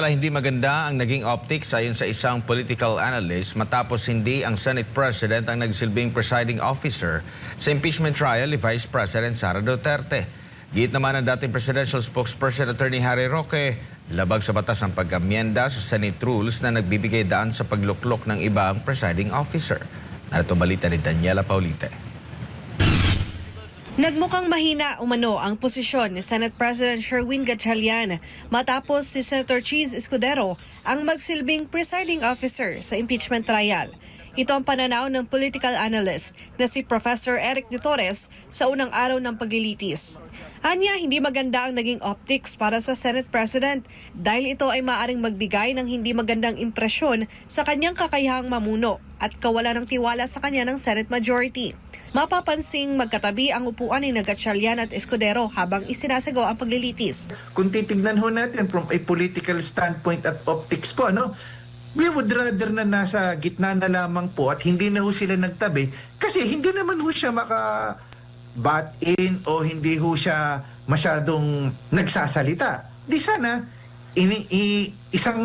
Samantala, hindi maganda ang naging optics ayon sa isang political analyst matapos hindi ang Senate President ang nagsilbing presiding officer sa impeachment trial ni Vice President Sara Duterte. Giit naman ang dating presidential spokesperson Attorney Harry Roque, labag sa batas ang pag-amyenda sa Senate rules na nagbibigay daan sa pagluklok ng ibang presiding officer. Narito balita ni Daniela Paulite. Nagmukhang mahina umano ang posisyon ni Senate President Sherwin Gatchalian matapos si Senator Cheese Escudero ang magsilbing presiding officer sa impeachment trial. Ito ang pananaw ng political analyst na si Professor Eric De Torres sa unang araw ng paglilitis. Anya, hindi maganda ang naging optics para sa Senate President dahil ito ay maaaring magbigay ng hindi magandang impresyon sa kanyang kakayahang mamuno at kawalan ng tiwala sa kanya ng Senate majority. Mapapansing magkatabi ang upuan ni Gatchalian at Escudero habang isinasagawa ang paglilitis. Kung titignan ho natin from a political standpoint at optics po, we would rather na nasa gitna na lamang po at hindi na ho sila nagtabi kasi hindi naman ho siya maka-butt in o hindi ho siya masyadong nagsasalita. Di sana, isang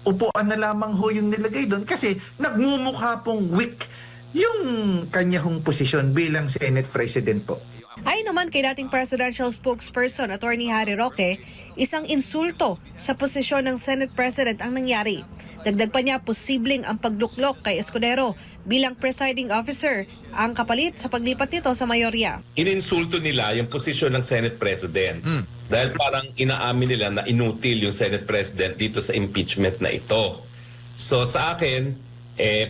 upuan na lamang ho yung nilagay doon kasi nagmumukha pong weak yung kanyang posisyon bilang Senate President po. Ayon naman kay dating presidential spokesperson Attorney Harry Roque, isang insulto sa posisyon ng Senate President ang nangyari. Dagdag pa niya, posibleng ang pagluklok kay Escudero bilang presiding officer ang kapalit sa paglipat nito sa mayorya. Ininsulto nila yung posisyon ng Senate President dahil parang inaamin nila na inutil yung Senate President dito sa impeachment na ito. So sa akin,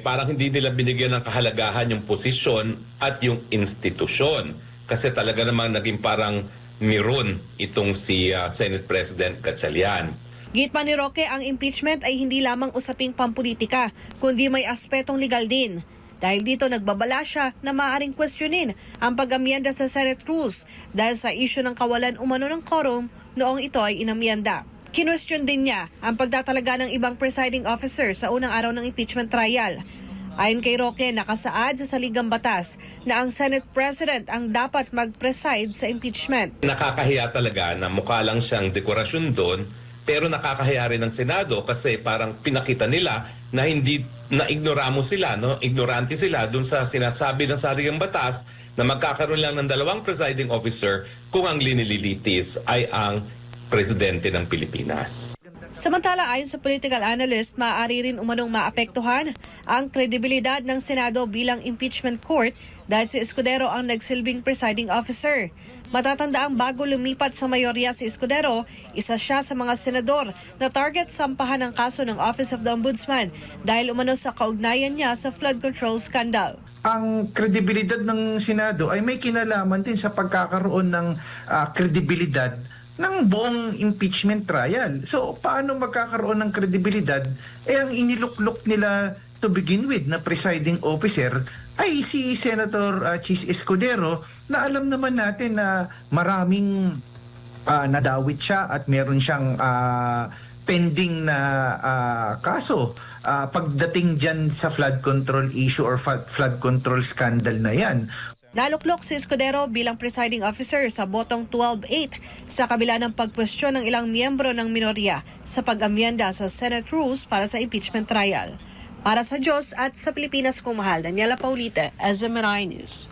parang hindi nila binigyan ng kahalagahan yung posisyon at yung institusyon. Kasi talaga namang naging parang miron itong si Senate President Gatchalian. Giit pa ni Roque, ang impeachment ay hindi lamang usaping pampulitika, kundi may aspetong legal din. Dahil dito nagbabala siya na maaaring questionin ang pag-amyenda sa Senate rules dahil sa issue ng kawalan umano ng quorum noong ito ay inamyenda. Kinwestiyon din niya ang pagtatalaga ng ibang presiding officer sa unang araw ng impeachment trial. Ayon kay Roque, nakasaad sa saligang batas na ang Senate President ang dapat mag-preside sa impeachment. Nakakahiya talaga na mukha lang siyang dekorasyon doon, pero nakakahiya rin ng Senado kasi parang pinakita nila na hindi na-ignoramo sila, ignorante sila doon sa sinasabi ng saligang batas na magkakaroon lang ng dalawang presiding officer kung ang linililitis ay ang Presidente ng Pilipinas. Samantala, ayon sa political analyst, maaari rin umanong maapektuhan ang kredibilidad ng Senado bilang impeachment court dahil si Escudero ang nagsilbing presiding officer. Matatandaang bago lumipat sa mayorya si Escudero, isa siya sa mga senador na target sampahan ng kaso ng Office of the Ombudsman dahil umano sa kaugnayan niya sa flood control scandal. Ang kredibilidad ng Senado ay may kinalaman din sa pagkakaroon ng kredibilidad ng buong impeachment trial. So, paano magkakaroon ng kredibilidad? Ang iniluklok nila to begin with na presiding officer ay si Senator Cheese Escudero na alam naman natin na maraming nadawit siya at meron siyang pending na kaso pagdating dyan sa flood control issue or flood control scandal na yan. Naluklok si Escudero bilang presiding officer sa botong 12-8 sa kabila ng pagkwestiyon ng ilang miyembro ng minorya sa pag-amyenda sa Senate rules para sa impeachment trial. Para sa Diyos at sa Pilipinas kung mahal, Daniela Paulite, SMNI News.